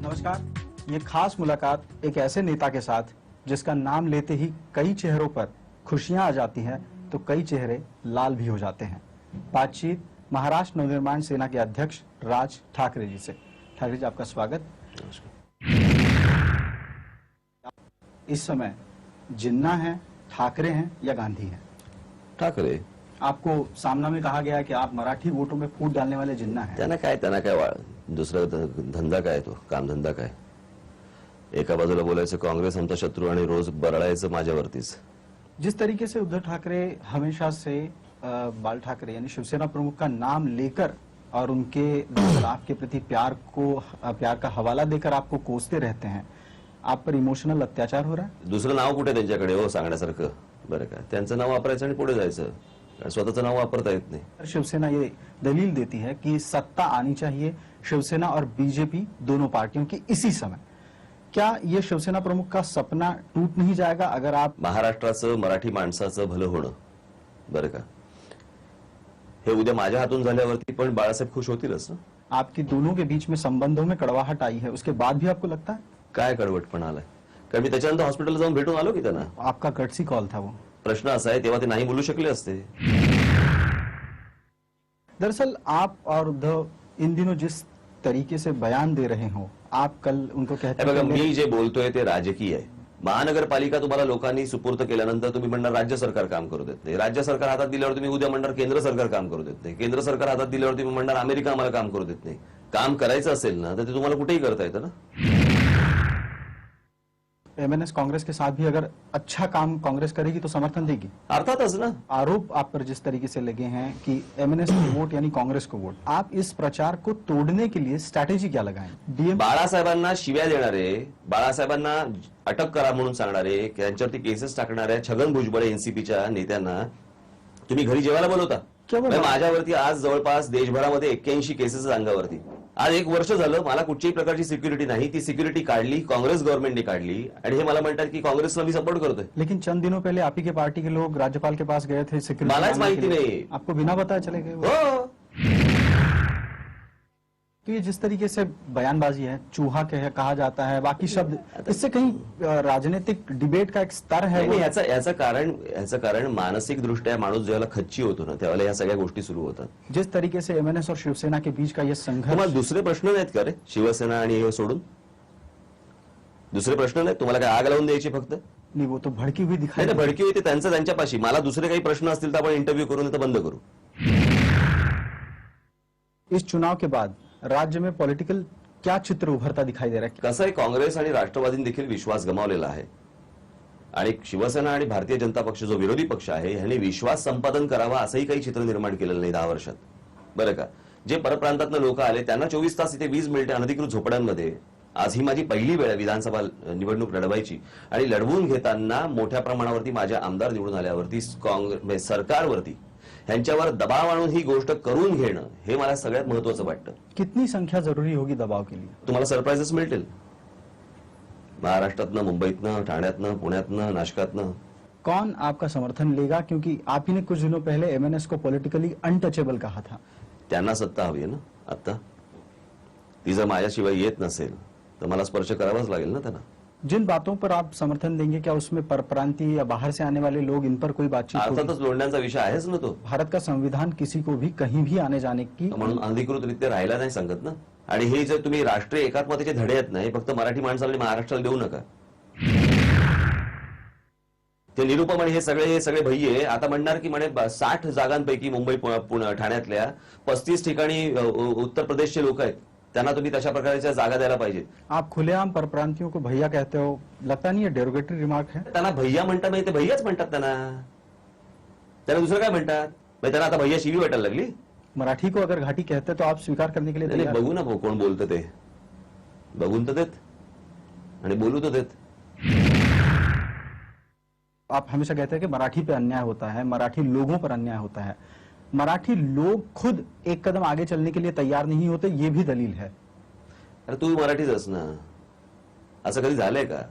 नमस्कार। ये खास मुलाकात एक ऐसे नेता के साथ जिसका नाम लेते ही कई चेहरों पर खुशियां आ जाती हैं तो कई चेहरे लाल भी हो जाते हैं। बातचीत महाराष्ट्र नवनिर्माण सेना के अध्यक्ष राज ठाकरे जी से। ठाकरे जी, आपका स्वागत। इस समय जिन्ना है, ठाकरे हैं या गांधी हैं? ठाकरे। आपको सामना में कहा गया है कि आप मराठी वोटों में फूट डालने वाले जिन्ना हैं। त्यांना काय दुसरा धंदा काय, तो कामधंदा काय? एका बाजूला बोलायचं काँग्रेस आमचा शत्रू आणि रोज बरळायचं माझ्यावरतीच। जिस तरीके से उद्धव ठाकरे हमेशा से बाल ठाकरे यानी शिवसेना प्रमुख का नाम लेकर और उनके आपके प्रति प्यार का हवाला देकर आपको कोसते रहते हैं, आप पर इमोशनल अत्याचार हो रहा है? दुसरं नाव कुठे त्यांच्याकडे हो सांगण्यासारखं? बरं का, त्यांचं नाव वापरायचं आणि पुढे जायचं, स्वतःचं नाव वापरता येत नाही। शिवसेना ये दलील देती है कि सत्ता आनी चाहिए शिवसेना और बीजेपी दोनों पार्टियों की इसी समय। क्या ये शिवसेना प्रमुख का सपना टूट नहीं जाएगा अगर आप महाराष्ट्राचं मराठी माणसाचं भलं होणं, बरं का, हे उद्या माझ्या हातून झाल्यावरती पण बाळासाहेब खुश होतीलच ना? आपकी दोनों के बीच में संबंधों में कड़वाहट आई है, उसके बाद भी आपको लगता है? काय कडवटपणा आलाय? कारण मी त्याच्यानंतर हॉस्पिटल जाऊन भेटून आलो की त्यांना। आपका गट्सी कॉल था वो। प्रश्न असा आहे, तेव्हा ते नाही बोलू शकले असते। दरअसल आप और उद्धव इन दिनों जिस तरीके से बयान दे रहे हो, आप कल उनको कहते बघा, मी जे बोलतोय ते राजकीय आहे। महानगरपालिका तुम्हाला लोकांनी सुपूर्त केल्यानंतर तुम्ही म्हणणार राज्य सरकार काम करू देत नाही, राज्य सरकार हातात दिल्यावर तुम्ही उद्या म्हणणार केंद्र सरकार काम करू देत नाही, केंद्र सरकार हातात दिल्यावर तुम्ही म्हणणार अमेरिका आम्हाला काम करू देत नाही। काम करायचं असेल ना तर ते तुम्हाला कुठेही करता येतं ना। एमएनएस कांग्रेस के साथ भी अगर अच्छा काम कांग्रेस करेगी तो समर्थन देगी? अर्थातच ना। आरोप आप पर जिस तरीके से लगे हैं कि एमएनएस को वोट यानी कांग्रेस को वोट, आप इस प्रचार को तोड़ने के लिए स्ट्रैटेजी क्या लगाएं? डीएम बाळासाहेबांना शिव्या देणारे, बाळासाहेबांना अटक करा म्हणून सांगणारे, त्यांच्यावरती केसेस टाकणाऱ्या छगन भुजबळ एनसीपीच्या नेत्यांना तुम्ही घरी जेवायला बोलवता? माझ्यावरती आज जवळपास देशभरामध्ये 81 केसेस अंगावरती। आज 1 वर्ष झालं, मला कुठच्याही प्रकारची सिक्युरिटी नाही, ती सिक्युरिटी काढली काँग्रेस गव्हर्नमेंटने काढली आणि हे मला म्हणतात की काँग्रेसला मी सपोर्ट करतोय। लेकिन चंद दिनों पहले आप ही के पार्टी के लोग राज्यपाल के पास गए थे सिक्योरिटी, मलाच माहिती नहीं, आपको बिना बताए चले गए वो? हो। तो ये जिस तरीके से बयानबाजी है, चूहा कहा जाता है, बाकी शब्द, इससे कहीं राजनीतिक डिबेट का एक स्तर है? नाही, याचं कारण मानसिक दृष्ट्या माणूस जेव्हा खच्ची होतो ना त्यावेळेला या सगळ्या गोष्टी सुरू होतात। जिस तरीके से एमएनएस और शिवसेना के बीच का ये संघर्ष। तुम्हाला दुसरे प्रश्न नाहीत का रे? शिवसेना आणि हे सोडून दुसरे प्रश्न नाहीत? तुम्हाला काय आग लावून द्यायची फक्त? नहीं, वो तो भड़की हुई दिखाई। भड़की हुई ते त्यांच्यापाशी। मला दुसरे काही प्रश्न असतील तर आपण इंटरव्यू करून ते बंद करू। इस चुनाव के बाद राज्य में पॉलिटिकल क्या चित्र उभरता दिखाई दे रहा है? कसं आहे, काँग्रेस आणि राष्ट्रवादीने देखील विश्वास गमावलेला आहे आणि शिवसेना आणि भारतीय जनता पक्ष जो विरोधी पक्ष आहे ह्यांनी विश्वास संपादन करावा असंही काही चित्र निर्माण केलेलं नाही 10 वर्षात, बरं का। जे परप्रांतातनं लोक आले त्यांना 24 तास इथे 20 मिनिटे अनधिकृत झोपड्यांमध्ये। आज ही माझी पहिली वेळ विधानसभा निवडणूक लढवायची आणि लढवून घेताना मोठ्या प्रमाणावरती माझ्या आमदार निवडून आल्यावरती काँग्रेस सरकारवरती ह्यांच्यावर दबाव आणून ही गोष्ट करून घेणं हे मला सगळ्यात महत्त्वाचं वाटतं। कितनी संख्या जरूरी होगी दबाव के लिए? तुम्हाला सरप्राइजेस मिळतील महाराष्ट्रातनं, मुंबईतनं, ठाण्यातनं, पुण्यातनं, नाशकातनं। कौन आपका समर्थन लेगा? क्योंकि आप ही ने कुछ दिनों पहले एमएनएस को पॉलिटिकली अनटचेबल कहा था। त्यांना सत्ता हवी आहे ना आता, ती जर माझ्याशिवाय येत नसेल तर मला स्पर्श करावाच लागेल ना त्यांना। जिन बातों पर आप समर्थन देंगे, क्या उसमें परप्रांतीय या बाहर से आने वाले लोग, इन पर कोई बातचीत होगी? अर्थातच लोंढण्याचा विषय आहेच ना तो। भारत का संविधान किसी को भी कहीं भी आने जाने की म्हणून अधिकृतरित्या राहायला नाही सांगत ना। आणि हे जर तुम्ही राष्ट्रीय एकात्मतेचे धडे आहेत ना, हे फक्त मराठी माणसाला महाराष्ट्राला देऊ नका। ते निरुपम आणि हे सगळे भैये आता म्हणणार की म्हणे 60 जागांपैकी मुंबई, ठाण्यातल्या 35 ठिकाणी उत्तर प्रदेशचे लोक आहेत, त्यांना तुम्ही तशा प्रकारच्या जागा द्यायला पाहिजे। आप खुलेआम परप्रांतियों को भैया कहते हो, लगता नहीं है डेरोगेटरी रिमार्क है? त्यांना भैया म्हणतात नाही, ते भैयाच म्हणतात त्यांना दुसरं काय म्हणतात? त्यांना आता भैया शिवी वाटायला लागली। मराठी को अगर घाटी कहते तो आप स्वीकार करने के लिए नाही, बघू ना कोण बोलतं ते, बघून तर देत आणि बोलू तर देत। आप हमेशा कहते हैं कि मराठी पे अन्याय होता है, मराठी लोगों पर अन्याय होता है। मराठी लोग खुद एक कदम आगे चलने के लिए तैयार नहीं होते, ये भी दलील है। अरे तू मराठीच ना, असं कधी झालंय का?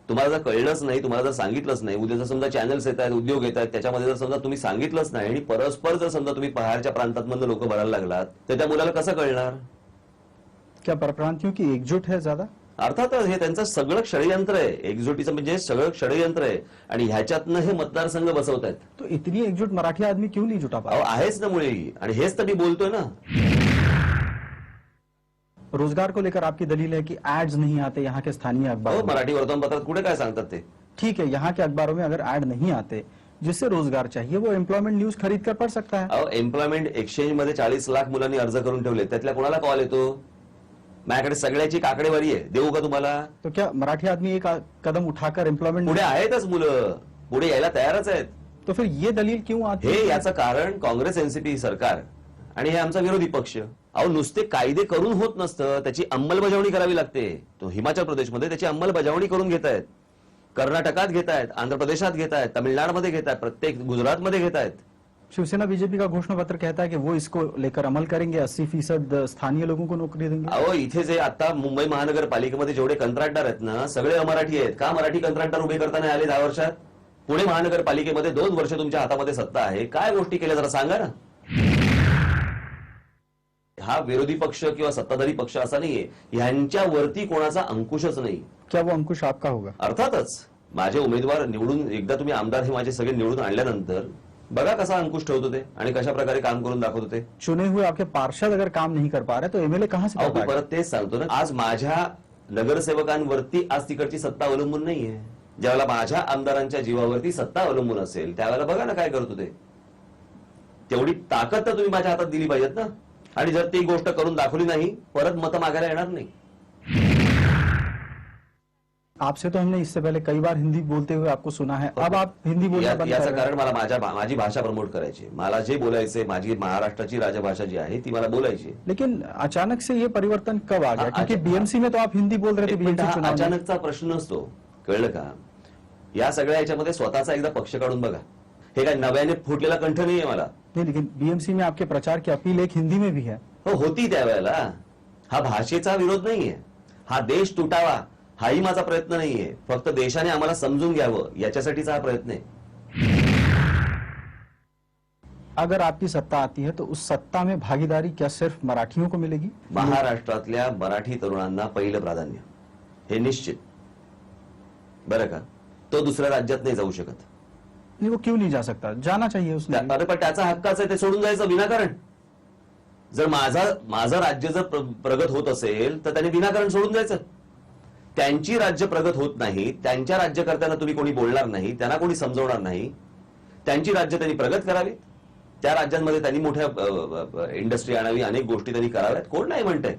तुम्हाला जर कळलंच नाही, तुम्हाला जर सांगितलंच नाही, उद्या जर समजा चॅनल्स येत आहेत, उद्योग येत आहेत, त्याच्यामध्ये जर समजा तुम्ही सांगितलंच नाही आणि परस्पर जर समजा तुम्ही बाहेरच्या प्रांतातमधून लोक भरायला लागलात तर त्या मुलाला कसं कळणार? क्या परप्रांतियों की एकजुट है ज्यादा? अर्थात हे त्यांचं सगळं षडयंत्र आहे, एकजुटीचं म्हणजे सगळं षडयंत्र आहे आणि ह्याच्यातनं हे मतदारसंघ बसवतायत. तो इतनी एकजुट मराठी आदमी क्यों नहीं जुटा पा अहो रहा? आहेच ना मुळे, आणि हेच तर मी बोलतोय ना. रोजगार को लेकर आपकी दलील है कि एड्स नहीं आते यहाँ के स्थानीय अहो अखबारों में. मराठी वर्तमानपत्रात कुठे काय सांगतात ते. ठीक है, यहाँ के अखबारों में अगर ऐड नहीं आते, जिससे रोजगार चाहिए वो एम्प्लॉयमेंट न्यूज खरीद कर पढ़ सकता है. अहो एम्प्लॉयमेंट एक्सचेंज मध्ये 40 लाख मुलांनी अर्ज करून ठेवले, त्यातल्या कोणाला कॉल येतो? माझ्याकडे सगळ्याची काकडेवारी आहे, देऊ का तुम्हाला? तो क्या मराठी आदमी एक कदम उठाकर एम्प्लॉयमेंट, पुढे आहेतच मुलं, पुढे यायला तयारच आहेत. तो फिर ये दलील क्यों आती हे है? याचं कारण काँग्रेस एनसीपी सरकार आणि हे आमचा विरोधी पक्ष. अहो नुसते कायदे करून होत नसतं, त्याची अंमलबजावणी करावी लागते. तो हिमाचल प्रदेशमध्ये त्याची अंमलबजावणी करून घेत आहेत, कर्नाटकात घेत आहेत, आंध्र प्रदेशात घेत आहेत, तामिळनाडूमध्ये घेत आहेत, प्रत्येक गुजरातमध्ये घेत आहेत. शिवसेना बीजेपी का घोषणा पत्र कहता है कि वो इसको लेकर अमल करेंगे, 80% स्थानीय लोगों को नौकरी देंगे. अहो इथे जे आता मुंबई महानगरपालिकेमध्ये जेवढे कंत्राटदार आहेत ना, सगळे अमराठी आहेत. का मराठी कंत्राटदार उभे करता नाही आले 10 वर्षात? पुणे महानगरपालिकेमध्ये 2 वर्ष तुमच्या हातामध्ये सत्ता आहे, काय गोष्टी केल्या जरा सांगा ना. हा विरोधी पक्ष किंवा सत्ताधारी पक्ष असा नाहीये, ह्यांच्यावरती कोणाचा अंकुशच नाही. क्या वो अंकुश आपका होगा? अर्थातच माझे उमेदवार निवडून, एकदा तुम्ही आमदार हे माझे सगळे निवडून आणल्यानंतर बघा कसा अंकुश ठेवतो ते आणि कशा प्रकारे काम करून दाखवतो ते. चुने हुए आपके पार्षद अगर काम नहीं कर पा रहे तो एमएलए कहां से अहो कर मी पाएगा? परत तेच सांगतो ना, आज माझ्या नगरसेवकांवरती आज तिकडची सत्ता अवलंबून नाहीये. ज्यावेळेला माझ्या आमदारांच्या जीवावरती सत्ता अवलंबून असेल त्यावेळेला बघा ना काय करतो ते. तेवढी ताकद तर तुम्ही माझ्या हातात दिली पाहिजेत ना. आणि जर ती गोष्ट करून दाखवली नाही, परत मतं मागायला येणार नाही. आपसे तो हमने इससे पहले कई बार हिंदी बोलते हुए आपको सुना है, अब आप हिंदी बोलना बंद कर याचं रहे हैं. कारण मला माझी भाषा प्रमोट करायची. मला जे बोलायचे, माझी महाराष्ट्राची राजभाषा जी आहे ती मला बोलायची. लेकिन अचानक से ये परिवर्तन कब आ गया? हाँ, क्योंकि अच्छा, बीएमसी में तो आप हिंदी बोल रहे थे, एक मिनिट, बीएमसी हा चुनाव में. अचानकचा प्रश्न नसतो, कळलं का? या सगळ्या याच्यामध्ये स्वतःचा एकदा पक्ष काढून बघा. हे काय नव्याने फुटलेला कंठ नाहीये मला. नहीं, लेकिन बीएमसी में आपके प्रचार की अपील एक हिंदी में भी है. हो होती त्यावेळेला. हा भाषेचा विरोध नाहीये, हा देश तुटावा हाही माझा प्रयत्न नाहीये. फक्त देशाने आम्हाला समजून घ्यावं याच्यासाठीचा हा प्रयत्न आहे. अगर आपकी सत्ता आती है तो उस सत्ता में भागीदारी क्या सिर्फ मराठियों को मिलेगी? महाराष्ट्रातल्या मराठी तरुणांना पहिलं प्राधान्य, हे निश्चित. बरं का? तो दुसऱ्या राज्यात नाही जाऊ शकत. नहीं, वो क्यों नहीं जा सकता? जाना चाहिए उसने. अरे पण त्याचा हक्काच आहे ते सोडून जायचं विनाकारण. जर माझं राज्य जर प्रगत होत असेल तर त्यांनी विनाकारण सोडून जायचं. त्यांची राज्य प्रगत होत नाही, त्यांच्या राज्यकर्त्यांना तुम्ही कोणी बोलणार नाही, त्यांना कोणी समजवणार नाही. त्यांची राज्य त्यांनी प्रगत करावी, त्या राज्यांमध्ये त्यांनी मोठ्या इंडस्ट्री आणावी, अनेक गोष्टी त्यांनी कराव्यात. कोण नाही म्हणतंय.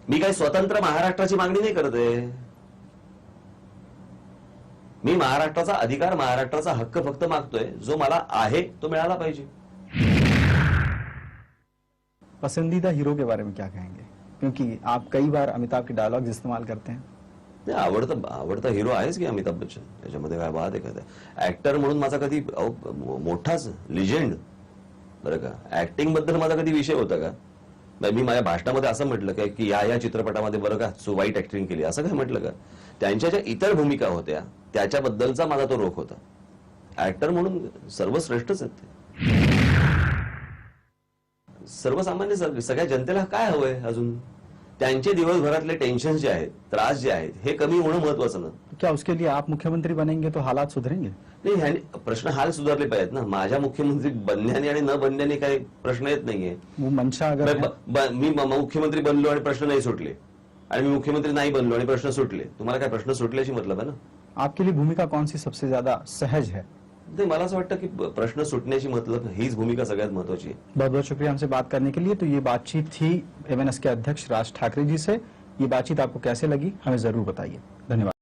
मी काही स्वतंत्र महाराष्ट्राची मागणी नाही करत आहे. मी महाराष्ट्राचा अधिकार, महाराष्ट्राचा हक्क फक्त मागतोय, जो मला आहे तो मिळाला पाहिजे. पसंदीदा हीरो के बारे में क्या कहेंगे? क्योंकि आप कई बार अमिताभ के डायलॉग्स इस्तेमाल करते हैं. आवडता हिरो आहेच की अमिताभ बच्चन. त्याच्यामध्ये काय बात आहे का? ऍक्टर म्हणून माझा कधी मोठाच लिजेंड. बरं का? ऍक्टिंग बद्दल माझा कधी विषय होता का? मी माझ्या भाषणामध्ये असं म्हटलं काय की या चित्रपटामध्ये बरं का वाईट ऍक्टिंग केली, असं काय म्हटलं का? त्यांच्या ज्या इतर भूमिका होत्या त्याच्याबद्दलचा माझा तो रोख होता. ऍक्टर म्हणून सर्वश्रेष्ठच आहेत ते. सर्वसामान्य सगळ्या जनतेला काय हवंय अजून? त्यांचे दिवसभरातले टेन्शन जे आहेत, त्रास जे आहेत, हे कमी होणं महत्वाचं ना. क्या उसके लिए आप मुख्यमंत्री बनेंगे तो हालात सुधरेंगे? नाही, ह्याने प्रश्न हाल सुधारले पाहिजेत ना. माझ्या मुख्यमंत्री बनण्याने आणि न बनण्याने काही प्रश्न येत नाहीये. वो मंशा अगर है, मी मुख्यमंत्री बनलो आणि प्रश्न नाही सुटले, आणि मी मुख्यमंत्री नाही बनलो आणि प्रश्न सुटले. तुम्हाला काय प्रश्न सुटल्याची मतलब आहे ना? आपके लिए भूमिका कौन सी सबसे ज्यादा सहज है? नाही, मला असं वाटतं की प्रश्न सुटण्याची मतलब हीच भूमिका सगळ्यात महत्वाची आहे. बहुत बहुत शुक्रिया हमसे बात करने के लिए. तो ये बातचीत थी एमएनएस के अध्यक्ष राज ठाकरे जी से. ये बातचीत आपको कैसे लगी हमें जरूर बताइए. धन्यवाद.